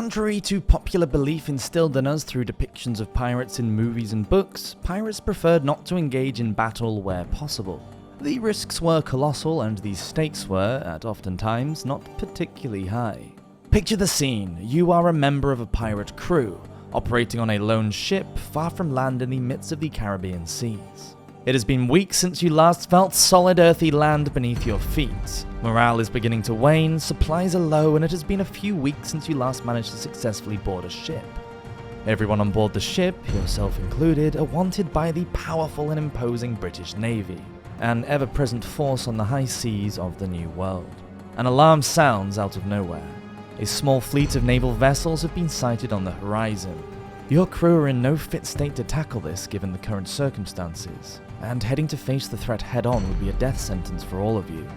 Contrary to popular belief instilled in us through depictions of pirates in movies and books, pirates preferred not to engage in battle where possible. The risks were colossal and the stakes were, at oftentimes, not particularly high. Picture the scene. You are a member of a pirate crew, operating on a lone ship far from land in the midst of the Caribbean seas. It has been weeks since you last felt solid earthy land beneath your feet. Morale is beginning to wane, supplies are low, and it has been a few weeks since you last managed to successfully board a ship. Everyone on board the ship, yourself included, are wanted by the powerful and imposing British Navy, an ever-present force on the high seas of the New World. An alarm sounds out of nowhere. A small fleet of naval vessels have been sighted on the horizon. Your crew are in no fit state to tackle this given the current circumstances, and heading to face the threat head-on would be a death sentence for all of you.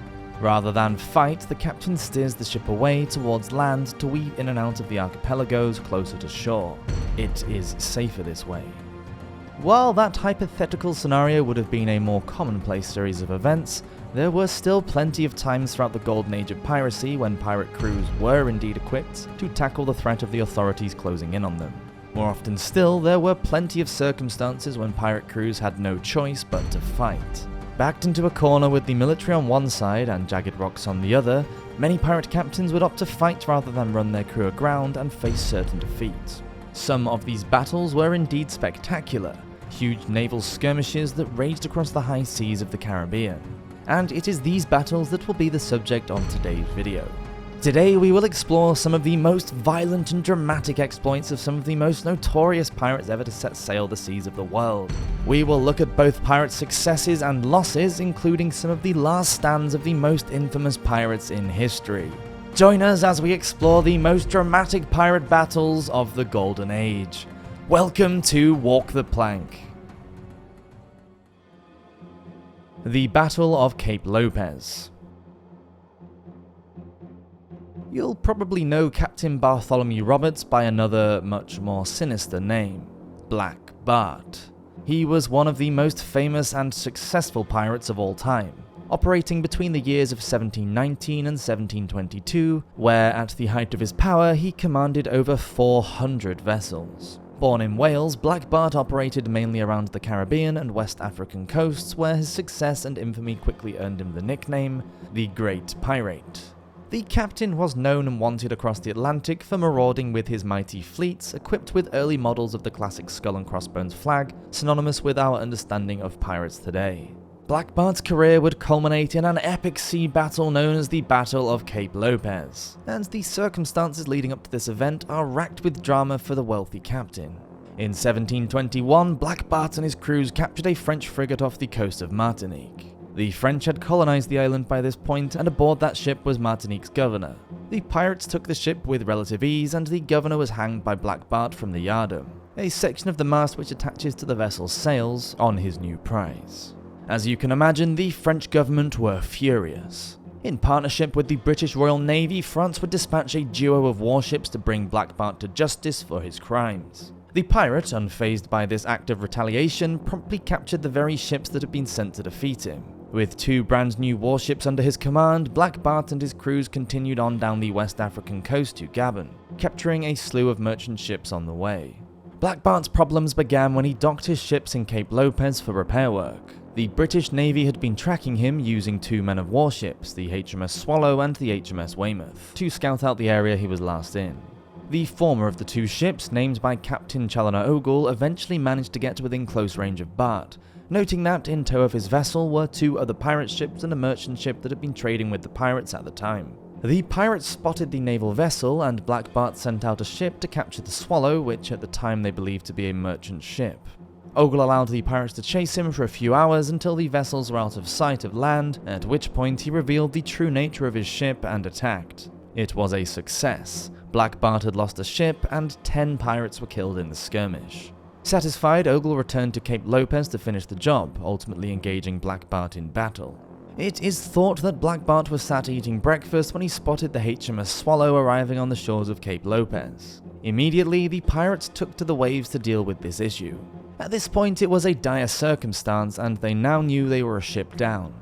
Rather than fight, the captain steers the ship away towards land to weave in and out of the archipelagos closer to shore. It is safer this way. While that hypothetical scenario would have been a more commonplace series of events, there were still plenty of times throughout the golden age of piracy when pirate crews were indeed equipped to tackle the threat of the authorities closing in on them. More often still, there were plenty of circumstances when pirate crews had no choice but to fight. Backed into a corner with the military on one side and jagged rocks on the other, many pirate captains would opt to fight rather than run their crew aground and face certain defeat. Some of these battles were indeed spectacular, huge naval skirmishes that raged across the high seas of the Caribbean. And it is these battles that will be the subject of today's video. Today we will explore some of the most violent and dramatic exploits of some of the most notorious pirates ever to set sail the seas of the world. We will look at both pirates' successes and losses, including some of the last stands of the most infamous pirates in history. Join us as we explore the most dramatic pirate battles of the Golden Age. Welcome to Walk the Plank. The Battle of Cape Lopez. You'll probably know Captain Bartholomew Roberts by another, much more sinister name, Blackbeard. He was one of the most famous and successful pirates of all time, operating between the years of 1719 and 1722, where at the height of his power he commanded over 400 vessels. Born in Wales, Blackbeard operated mainly around the Caribbean and West African coasts, where his success and infamy quickly earned him the nickname, the Great Pirate. The captain was known and wanted across the Atlantic for marauding with his mighty fleets, equipped with early models of the classic skull and crossbones flag, synonymous with our understanding of pirates today. Blackbeard's career would culminate in an epic sea battle known as the Battle of Cape Lopez, and the circumstances leading up to this event are racked with drama for the wealthy captain. In 1721, Blackbeard and his crews captured a French frigate off the coast of Martinique. The French had colonized the island by this point, and aboard that ship was Martinique's governor. The pirates took the ship with relative ease, and the governor was hanged by Blackbeard from the yardom, a section of the mast which attaches to the vessel's sails, on his new prize. As you can imagine, the French government were furious. In partnership with the British Royal Navy, France would dispatch a duo of warships to bring Blackbeard to justice for his crimes. The pirate, unfazed by this act of retaliation, promptly captured the very ships that had been sent to defeat him. With two brand new warships under his command, Blackbeard and his crews continued on down the West African coast to Gabon, capturing a slew of merchant ships on the way. Blackbeard's problems began when he docked his ships in Cape Lopez for repair work. The British Navy had been tracking him using two men of warships, the HMS Swallow and the HMS Weymouth, to scout out the area he was last in. The former of the two ships, named by Captain Challoner Ogle, eventually managed to get within close range of Bart, noting that in tow of his vessel were two other pirate ships and a merchant ship that had been trading with the pirates at the time. The pirates spotted the naval vessel, and Blackbeard sent out a ship to capture the Swallow, which at the time they believed to be a merchant ship. Ogle allowed the pirates to chase him for a few hours until the vessels were out of sight of land, at which point he revealed the true nature of his ship and attacked. It was a success. Blackbeard had lost a ship, and 10 pirates were killed in the skirmish. Satisfied, Ogle returned to Cape Lopez to finish the job, ultimately engaging Blackbeard in battle. It is thought that Blackbeard was sat eating breakfast when he spotted the HMS Swallow arriving on the shores of Cape Lopez. Immediately, the pirates took to the waves to deal with this issue. At this point, it was a dire circumstance, and they now knew they were a ship down.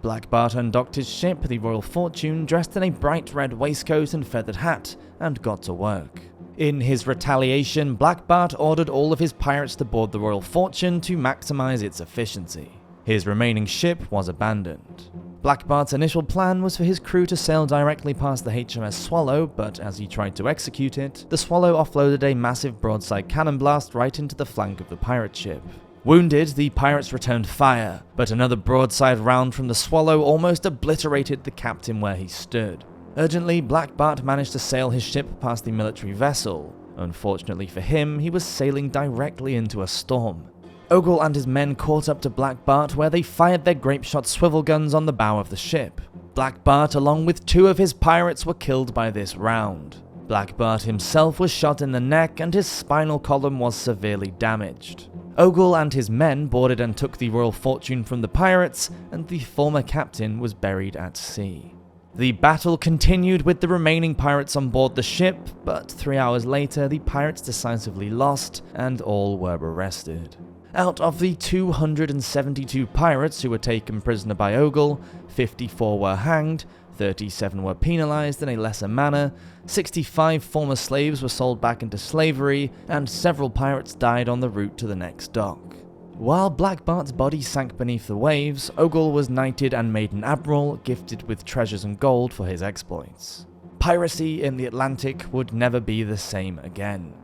Blackbeard undocked his ship, the Royal Fortune, dressed in a bright red waistcoat and feathered hat, and got to work. In his retaliation, Blackbeard ordered all of his pirates to board the Royal Fortune to maximize its efficiency. His remaining ship was abandoned. Blackbeard's initial plan was for his crew to sail directly past the HMS Swallow, but as he tried to execute it, the Swallow offloaded a massive broadside cannon blast right into the flank of the pirate ship. Wounded, the pirates returned fire, but another broadside round from the Swallow almost obliterated the captain where he stood. Urgently, Blackbeard managed to sail his ship past the military vessel. Unfortunately for him, he was sailing directly into a storm. Ogle and his men caught up to Blackbeard, where they fired their grape-shot swivel guns on the bow of the ship. Blackbeard, along with 2 of his pirates, were killed by this round. Blackbeard himself was shot in the neck and his spinal column was severely damaged. Ogle and his men boarded and took the Royal Fortune from the pirates, and the former captain was buried at sea. The battle continued with the remaining pirates on board the ship, but 3 hours later the pirates decisively lost and all were arrested. Out of the 272 pirates who were taken prisoner by Ogle, 54 were hanged, 37 were penalized in a lesser manner, 65 former slaves were sold back into slavery, and several pirates died on the route to the next dock. While Blackbeard's body sank beneath the waves, Ogle was knighted and made an admiral, gifted with treasures and gold for his exploits. Piracy in the Atlantic would never be the same again.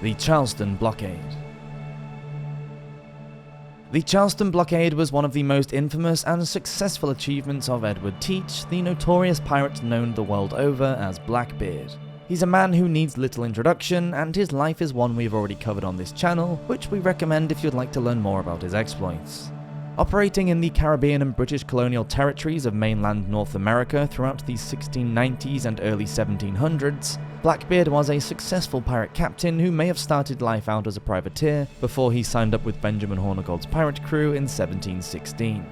The Charleston Blockade. The Charleston Blockade was one of the most infamous and successful achievements of Edward Teach, the notorious pirate known the world over as Blackbeard. He's a man who needs little introduction, and his life is one we've already covered on this channel, which we recommend if you'd like to learn more about his exploits. Operating in the Caribbean and British colonial territories of mainland North America throughout the 1690s and early 1700s, Blackbeard was a successful pirate captain who may have started life out as a privateer before he signed up with Benjamin Hornigold's pirate crew in 1716.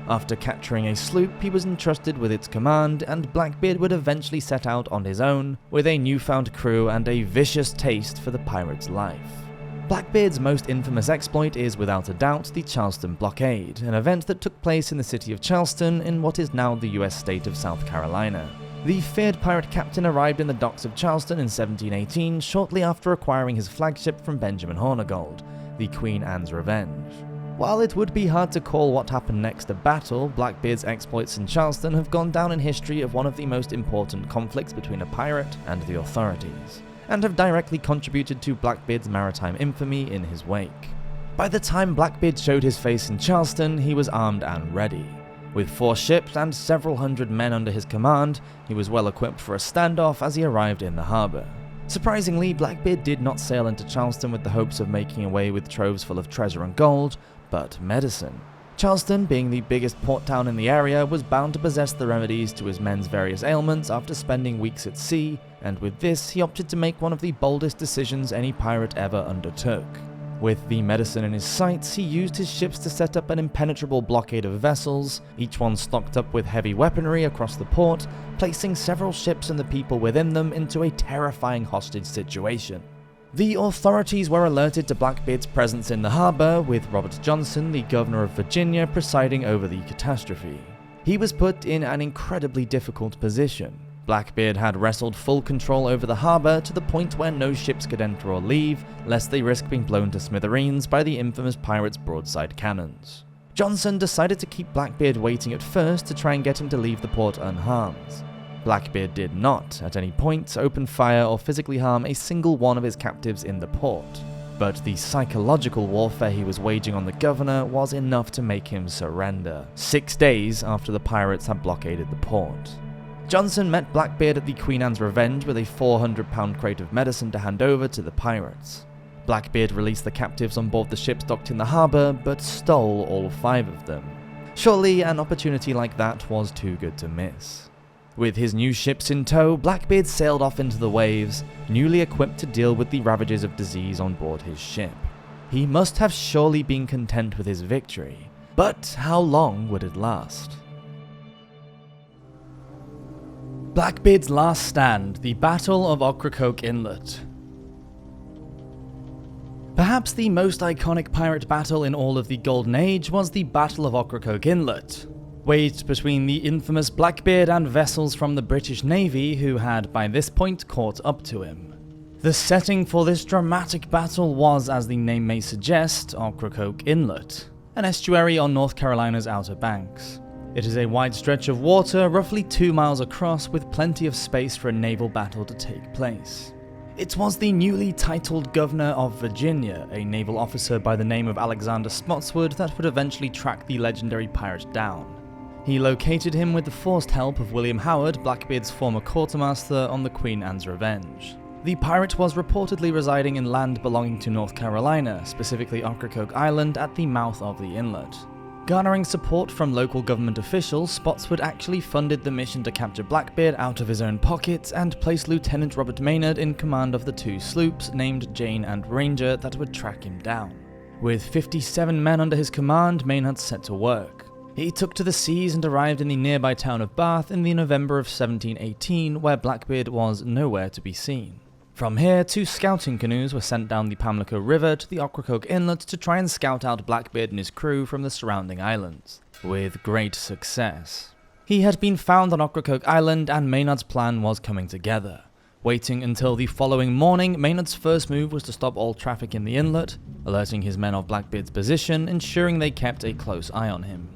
After capturing a sloop, he was entrusted with its command, and Blackbeard would eventually set out on his own, with a newfound crew and a vicious taste for the pirate's life. Blackbeard's most infamous exploit is without a doubt the Charleston Blockade, an event that took place in the city of Charleston in what is now the US state of South Carolina. The feared pirate captain arrived in the docks of Charleston in 1718, shortly after acquiring his flagship from Benjamin Hornigold, the Queen Anne's Revenge. While it would be hard to call what happened next a battle, Blackbeard's exploits in Charleston have gone down in history of one of the most important conflicts between a pirate and the authorities, and have directly contributed to Blackbeard's maritime infamy in his wake. By the time Blackbeard showed his face in Charleston, he was armed and ready. With 4 ships and several hundred men under his command, he was well equipped for a standoff as he arrived in the harbour. Surprisingly, Blackbeard did not sail into Charleston with the hopes of making away with troves full of treasure and gold, but medicine. Charleston, being the biggest port town in the area, was bound to possess the remedies to his men's various ailments after spending weeks at sea, and with this he opted to make one of the boldest decisions any pirate ever undertook. With the medicine in his sights, he used his ships to set up an impenetrable blockade of vessels, each one stocked up with heavy weaponry across the port, placing several ships and the people within them into a terrifying hostage situation. The authorities were alerted to Blackbeard's presence in the harbour, with Robert Johnson, the governor of Virginia, presiding over the catastrophe. He was put in an incredibly difficult position. Blackbeard had wrestled full control over the harbour to the point where no ships could enter or leave, lest they risk being blown to smithereens by the infamous pirates' broadside cannons. Johnson decided to keep Blackbeard waiting at first to try and get him to leave the port unharmed. Blackbeard did not, at any point, open fire or physically harm a single one of his captives in the port, but the psychological warfare he was waging on the governor was enough to make him surrender, 6 days after the pirates had blockaded the port. Johnson met Blackbeard at the Queen Anne's Revenge with a 400-pound crate of medicine to hand over to the pirates. Blackbeard released the captives on board the ships docked in the harbour, but stole all 5 of them. Surely an opportunity like that was too good to miss. With his new ships in tow, Blackbeard sailed off into the waves, newly equipped to deal with the ravages of disease on board his ship. He must have surely been content with his victory, but how long would it last? Blackbeard's last stand, the Battle of Ocracoke Inlet. Perhaps Perhaps the most iconic pirate battle in all of the Golden Age was the Battle of Ocracoke Inlet, waged between the infamous Blackbeard and vessels from the British Navy who had by this point caught up to him. The setting for this dramatic battle was, as the name may suggest, Ocracoke Inlet, an estuary on North Carolina's Outer Banks. It is a wide stretch of water, roughly 2 miles across, with plenty of space for a naval battle to take place. It was the newly titled Governor of Virginia, a naval officer by the name of Alexander Spotswood, that would eventually track the legendary pirate down. He located him with the forced help of William Howard, Blackbeard's former quartermaster on the Queen Anne's Revenge. The pirate was reportedly residing in land belonging to North Carolina, specifically Ocracoke Island at the mouth of the inlet. Garnering support from local government officials, Spotswood actually funded the mission to capture Blackbeard out of his own pocket and placed Lieutenant Robert Maynard in command of the 2 sloops named Jane and Ranger that would track him down. With 57 men under his command, Maynard set to work. He took to the seas and arrived in the nearby town of Bath in the November of 1718, where Blackbeard was nowhere to be seen. From here, 2 scouting canoes were sent down the Pamlico River to the Ocracoke Inlet to try and scout out Blackbeard and his crew from the surrounding islands, with great success. He had been found on Ocracoke Island and Maynard's plan was coming together. Waiting until the following morning, Maynard's first move was to stop all traffic in the inlet, alerting his men of Blackbeard's position, ensuring they kept a close eye on him.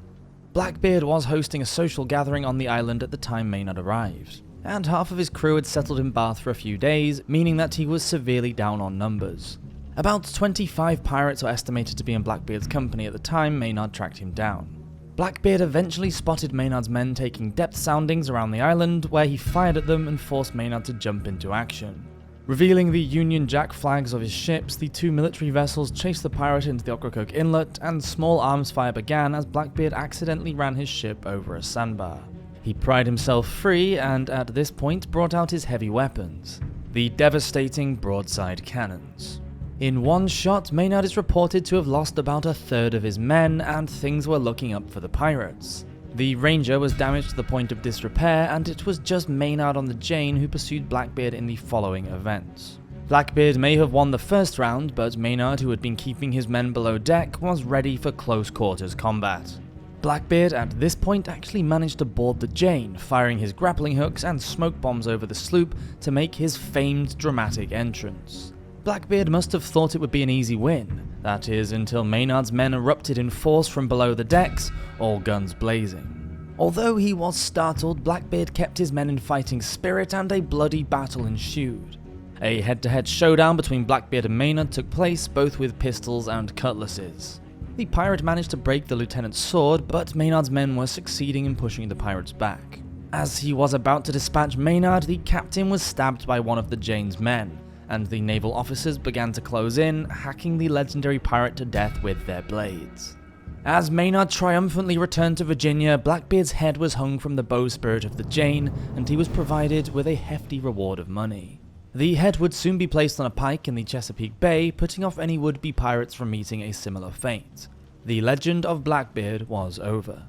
Blackbeard was hosting a social gathering on the island at the time Maynard arrived, and half of his crew had settled in Bath for a few days, meaning that he was severely down on numbers. About 25 pirates were estimated to be in Blackbeard's company at the time Maynard tracked him down. Blackbeard eventually spotted Maynard's men taking depth soundings around the island, where he fired at them and forced Maynard to jump into action. Revealing the Union Jack flags of his ships, the 2 military vessels chased the pirate into the Ocracoke Inlet, and small arms fire began as Blackbeard accidentally ran his ship over a sandbar. He pried himself free and at this point brought out his heavy weapons, the devastating broadside cannons. In one shot, Maynard is reported to have lost about 1/3 of his men, and things were looking up for the pirates. The Ranger was damaged to the point of disrepair, and it was just Maynard on the Jane who pursued Blackbeard in the following events. Blackbeard may have won the first round, but Maynard, who had been keeping his men below deck, was ready for close quarters combat. Blackbeard at this point actually managed to board the Jane, firing his grappling hooks and smoke bombs over the sloop to make his famed dramatic entrance. Blackbeard must have thought it would be an easy win, that is, until Maynard's men erupted in force from below the decks, all guns blazing. Although he was startled, Blackbeard kept his men in fighting spirit and a bloody battle ensued. A head-to-head showdown between Blackbeard and Maynard took place, both with pistols and cutlasses. The pirate managed to break the lieutenant's sword, but Maynard's men were succeeding in pushing the pirates back. As he was about to dispatch Maynard, the captain was stabbed by one of the Jane's men, and the naval officers began to close in, hacking the legendary pirate to death with their blades. As Maynard triumphantly returned to Virginia, Blackbeard's head was hung from the bowsprit of the Jane, and he was provided with a hefty reward of money. The head would soon be placed on a pike in the Chesapeake Bay, putting off any would-be pirates from meeting a similar fate. The legend of Blackbeard was over.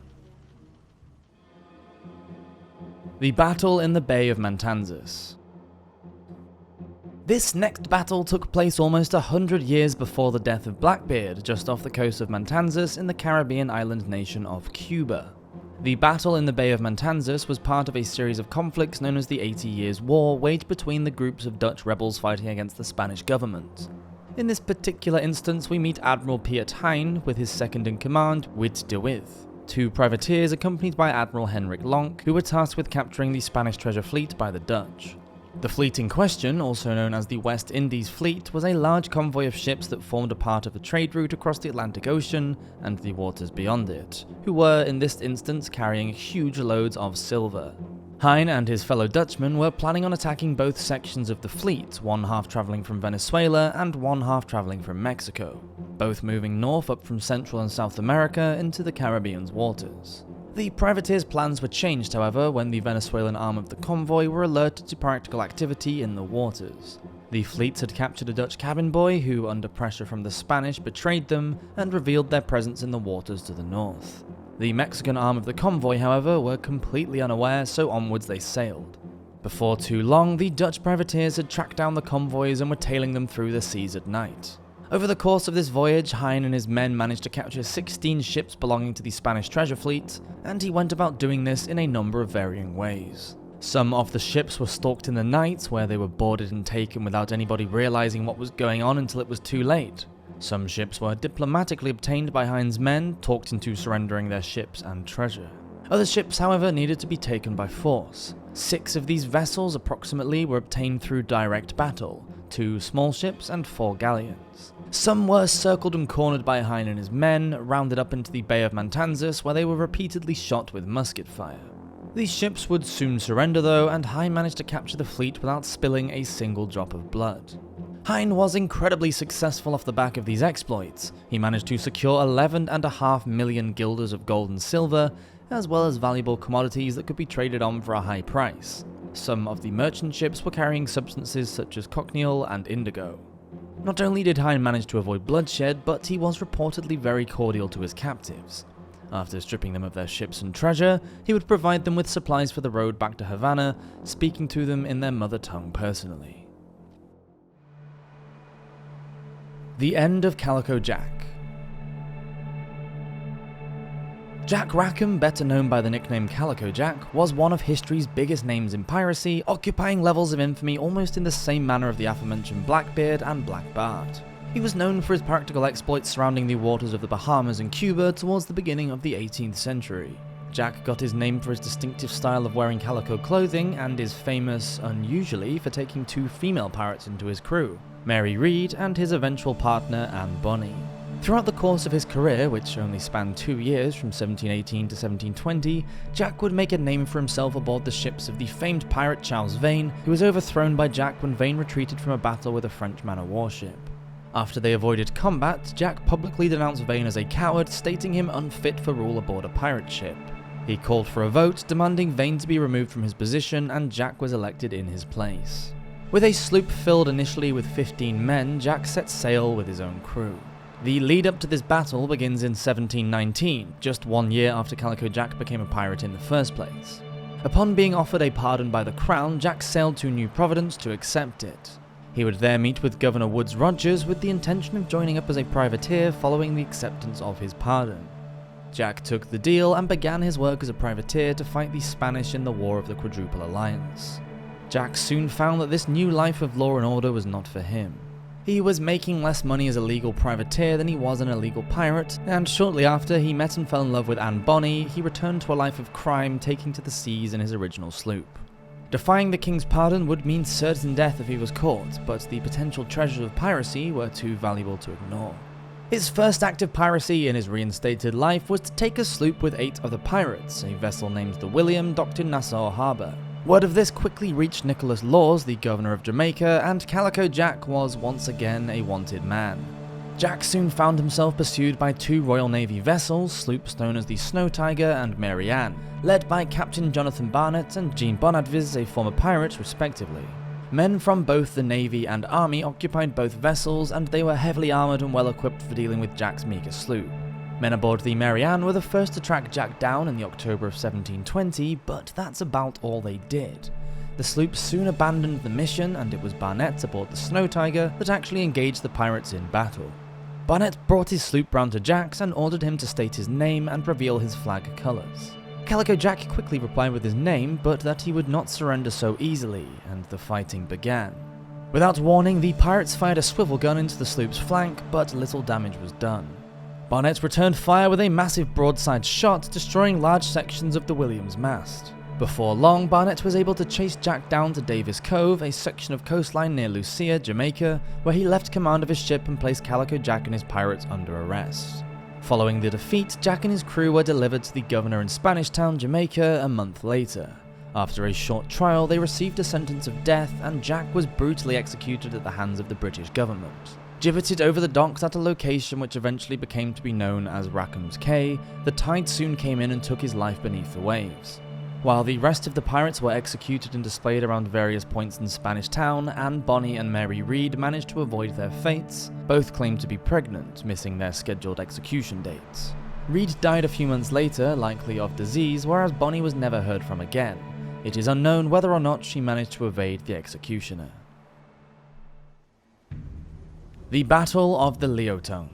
The Battle in the Bay of Mantanzas. This next battle took place almost 100 years before the death of Blackbeard, just off the coast of Mantanzas in the Caribbean island nation of Cuba. The battle in the Bay of Mantanzas was part of a series of conflicts known as the 80 Years' War, waged between the groups of Dutch rebels fighting against the Spanish government. In this particular instance, we meet Admiral Piet Hein with his second-in-command, Wit de With, 2 privateers accompanied by Admiral Henrik Lonck, who were tasked with capturing the Spanish treasure fleet by the Dutch. The fleet in question, also known as the West Indies Fleet, was a large convoy of ships that formed a part of a trade route across the Atlantic Ocean and the waters beyond it, who were, in this instance, carrying huge loads of silver. Hein and his fellow Dutchmen were planning on attacking both sections of the fleet, one half travelling from Venezuela and one half travelling from Mexico, both moving north up from Central and South America into the Caribbean's waters. The privateers' plans were changed, however, when the Venezuelan arm of the convoy were alerted to practical activity in the waters. The fleets had captured a Dutch cabin boy who, under pressure from the Spanish, betrayed them and revealed their presence in the waters to the north. The Mexican arm of the convoy, however, were completely unaware, so onwards they sailed. Before too long, the Dutch privateers had tracked down the convoys and were tailing them through the seas at night. Over the course of this voyage, Hein and his men managed to capture 16 ships belonging to the Spanish treasure fleet, and he went about doing this in a number of varying ways. Some of the ships were stalked in the night, where they were boarded and taken without anybody realizing what was going on until it was too late. Some ships were diplomatically obtained by Hein's men, talked into surrendering their ships and treasure. Other ships, however, needed to be taken by force. 6 of these vessels approximately were obtained through direct battle, 2 small ships and 4 galleons. Some were circled and cornered by Hein and his men, rounded up into the Bay of Mantanzas, where they were repeatedly shot with musket fire. These ships would soon surrender though, and Hein managed to capture the fleet without spilling a single drop of blood. Hein was incredibly successful off the back of these exploits. He managed to secure 11.5 million guilders of gold and silver, as well as valuable commodities that could be traded on for a high price. Some of the merchant ships were carrying substances such as cochineal and indigo. Not only did Hein manage to avoid bloodshed, but he was reportedly very cordial to his captives. After stripping them of their ships and treasure, he would provide them with supplies for the road back to Havana, speaking to them in their mother tongue personally. The end of Calico Jack. Jack Rackham, better known by the nickname Calico Jack, was one of history's biggest names in piracy, occupying levels of infamy almost in the same manner of the aforementioned Blackbeard and Blackbeard. He was known for his practical exploits surrounding the waters of the Bahamas and Cuba towards the beginning of the 18th century. Jack got his name for his distinctive style of wearing calico clothing and is famous, unusually, for taking 2 female pirates into his crew, Mary Read and his eventual partner Anne Bonny. Throughout the course of his career, which only spanned 2 years from 1718 to 1720, Jack would make a name for himself aboard the ships of the famed pirate Charles Vane, who was overthrown by Jack when Vane retreated from a battle with a French man-o' warship. After they avoided combat, Jack publicly denounced Vane as a coward, stating him unfit for rule aboard a pirate ship. He called for a vote, demanding Vane to be removed from his position, and Jack was elected in his place. With a sloop filled initially with 15 men, Jack set sail with his own crew. The lead up to this battle begins in 1719, just 1 year after Calico Jack became a pirate in the first place. Upon being offered a pardon by the Crown, Jack sailed to New Providence to accept it. He would there meet with Governor Woodes Rogers with the intention of joining up as a privateer following the acceptance of his pardon. Jack took the deal and began his work as a privateer to fight the Spanish in the War of the Quadruple Alliance. Jack soon found that this new life of law and order was not for him. He was making less money as a legal privateer than he was an illegal pirate, and shortly after he met and fell in love with Anne Bonny, he returned to a life of crime, taking to the seas in his original sloop. Defying the king's pardon would mean certain death if he was caught, but the potential treasures of piracy were too valuable to ignore. His first act of piracy in his reinstated life was to take a sloop with 8 other pirates, a vessel named the William, docked in Nassau Harbour. Word of this quickly reached Nicholas Laws, the governor of Jamaica, and Calico Jack was once again a wanted man. Jack soon found himself pursued by 2 Royal Navy vessels, sloops known as the Snow Tiger and Mary Ann, led by Captain Jonathan Barnett and Jean Bonadviz, a former pirate, respectively. Men from both the Navy and Army occupied both vessels, and they were heavily armoured and well equipped for dealing with Jack's meager sloop. Men aboard the Mary Ann were the first to track Jack down in the October of 1720, but that's about all they did. The sloop soon abandoned the mission, and it was Barnett aboard the Snow Tiger that actually engaged the pirates in battle. Barnett brought his sloop round to Jack's and ordered him to state his name and reveal his flag colours. Calico Jack quickly replied with his name, but that he would not surrender so easily, and the fighting began. Without warning, the pirates fired a swivel gun into the sloop's flank, but little damage was done. Barnett returned fire with a massive broadside shot, destroying large sections of the William's mast. Before long, Barnett was able to chase Jack down to Davis Cove, a section of coastline near Lucia, Jamaica, where he left command of his ship and placed Calico Jack and his pirates under arrest. Following the defeat, Jack and his crew were delivered to the governor in Spanish Town, Jamaica, a month later. After a short trial, they received a sentence of death, and Jack was brutally executed at the hands of the British government. Gibbeted over the docks at a location which eventually became to be known as Rackham's Cay, the tide soon came in and took his life beneath the waves. While the rest of the pirates were executed and displayed around various points in Spanish Town, Anne Bonny and Mary Read managed to avoid their fates. Both claimed to be pregnant, missing their scheduled execution dates. Read died a few months later, likely of disease, whereas Bonny was never heard from again. It is unknown whether or not she managed to evade the executioner. The Battle of the Leotung.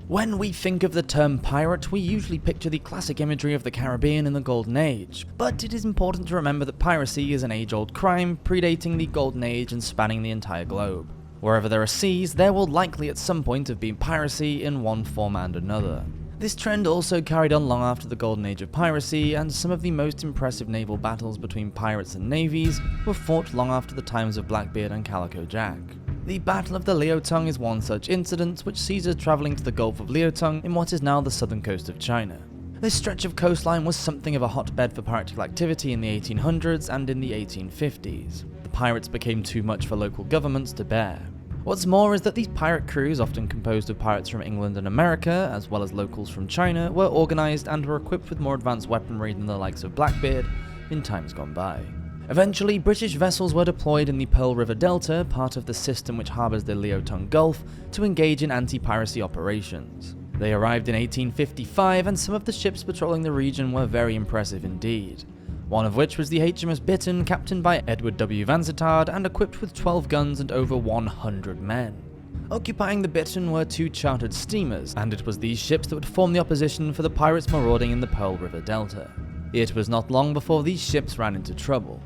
When we think of the term pirate, we usually picture the classic imagery of the Caribbean in the Golden Age, but it is important to remember that piracy is an age-old crime predating the Golden Age and spanning the entire globe. Wherever there are seas, there will likely at some point have been piracy in one form and another. This trend also carried on long after the Golden Age of piracy, and some of the most impressive naval battles between pirates and navies were fought long after the times of Blackbeard and Calico Jack. The Battle of the Leotung is one such incident, which sees us travelling to the Gulf of Leotung in what is now the southern coast of China. This stretch of coastline was something of a hotbed for piratical activity in the 1800s and in the 1850s. The pirates became too much for local governments to bear. What's more is that these pirate crews, often composed of pirates from England and America, as well as locals from China, were organised and were equipped with more advanced weaponry than the likes of Blackbeard in times gone by. Eventually, British vessels were deployed in the Pearl River Delta, part of the system which harbours the Leotung Gulf, to engage in anti-piracy operations. They arrived in 1855, and some of the ships patrolling the region were very impressive indeed. One of which was the HMS Bittern, captained by Edward W. Vansittart and equipped with 12 guns and over 100 men. Occupying the Bittern were 2 chartered steamers, and it was these ships that would form the opposition for the pirates marauding in the Pearl River Delta. It was not long before these ships ran into trouble.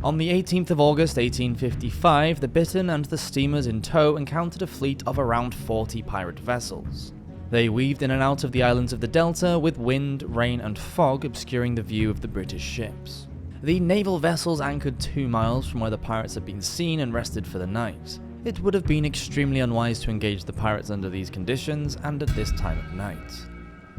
On the 18th of August 1855, the Bittern and the steamers in tow encountered a fleet of around 40 pirate vessels. They weaved in and out of the islands of the Delta, with wind, rain and fog obscuring the view of the British ships. The naval vessels anchored 2 miles from where the pirates had been seen and rested for the night. It would have been extremely unwise to engage the pirates under these conditions and at this time of night.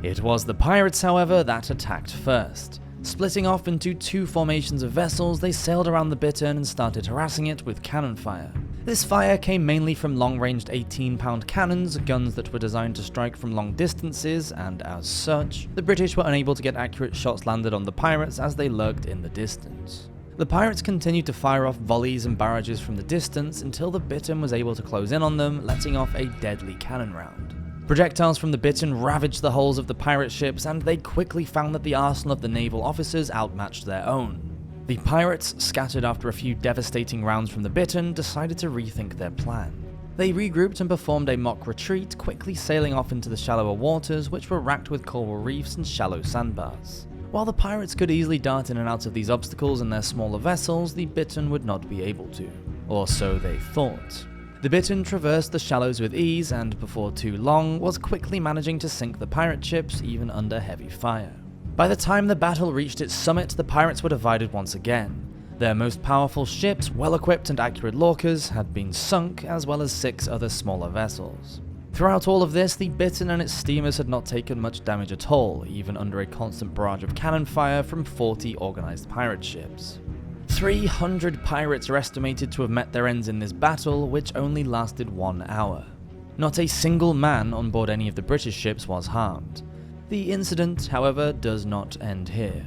It was the pirates, however, that attacked first. Splitting off into 2 formations of vessels, they sailed around the Bittern and started harassing it with cannon fire. This fire came mainly from long-ranged 18-pound cannons, guns that were designed to strike from long distances, and as such, the British were unable to get accurate shots landed on the pirates as they lurked in the distance. The pirates continued to fire off volleys and barrages from the distance until the Bittern was able to close in on them, letting off a deadly cannon round. Projectiles from the Bittern ravaged the hulls of the pirate ships, and they quickly found that the arsenal of the naval officers outmatched their own. The pirates, scattered after a few devastating rounds from the Bittern, decided to rethink their plan. They regrouped and performed a mock retreat, quickly sailing off into the shallower waters, which were racked with coral reefs and shallow sandbars. While the pirates could easily dart in and out of these obstacles in their smaller vessels, the Bittern would not be able to. Or so they thought. The Bittern traversed the shallows with ease, and before too long was quickly managing to sink the pirate ships even under heavy fire. By the time the battle reached its summit, the pirates were divided once again. Their most powerful ships, well-equipped and accurate lorchas, had been sunk, as well as 6 other smaller vessels. Throughout all of this, the Bittern and its steamers had not taken much damage at all, even under a constant barrage of cannon fire from 40 organised pirate ships. 300 pirates are estimated to have met their ends in this battle, which only lasted 1 hour. Not a single man on board any of the British ships was harmed. The incident, however, does not end here.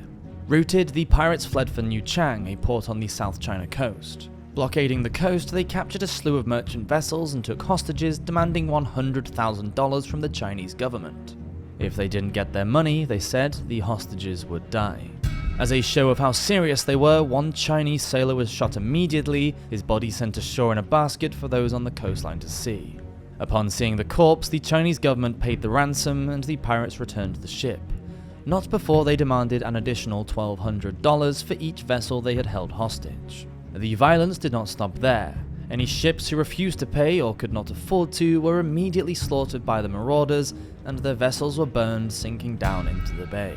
Routed, the pirates fled for New Chang, a port on the South China coast. Blockading the coast, they captured a slew of merchant vessels and took hostages, demanding $100,000 from the Chinese government. If they didn't get their money, they said, the hostages would die. As a show of how serious they were, one Chinese sailor was shot immediately, his body sent ashore in a basket for those on the coastline to see. Upon seeing the corpse, the Chinese government paid the ransom and the pirates returned the ship. Not before they demanded an additional $1,200 for each vessel they had held hostage. The violence did not stop there. Any ships who refused to pay or could not afford to were immediately slaughtered by the marauders, and their vessels were burned, sinking down into the bay.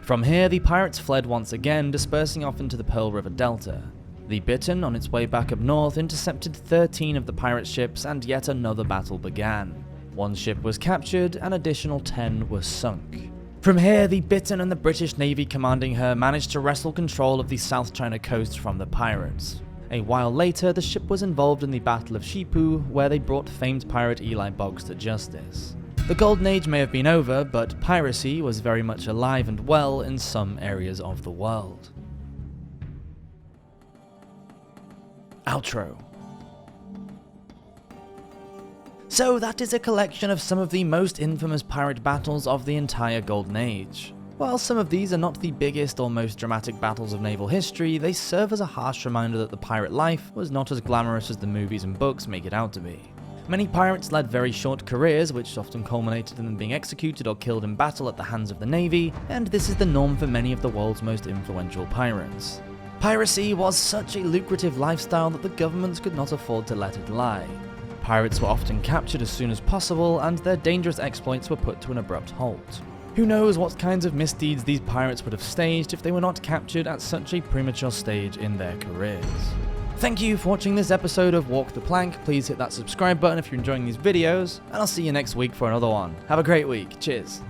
From here, the pirates fled once again, dispersing off into the Pearl River Delta. The Bittern, on its way back up north, intercepted 13 of the pirate ships, and yet another battle began. 1 ship was captured, an additional 10 were sunk. From here, the Bittern and the British Navy commanding her managed to wrestle control of the South China coast from the pirates. A while later, the ship was involved in the Battle of Shipu, where they brought famed pirate Eli Boggs to justice. The Golden Age may have been over, but piracy was very much alive and well in some areas of the world. Outro. So that is a collection of some of the most infamous pirate battles of the entire Golden Age. While some of these are not the biggest or most dramatic battles of naval history, they serve as a harsh reminder that the pirate life was not as glamorous as the movies and books make it out to be. Many pirates led very short careers, which often culminated in them being executed or killed in battle at the hands of the Navy, and this is the norm for many of the world's most influential pirates. Piracy was such a lucrative lifestyle that the governments could not afford to let it lie. Pirates were often captured as soon as possible, and their dangerous exploits were put to an abrupt halt. Who knows what kinds of misdeeds these pirates would have staged if they were not captured at such a premature stage in their careers. Thank you for watching this episode of Walk the Plank. Please hit that subscribe button if you're enjoying these videos, and I'll see you next week for another one. Have a great week. Cheers.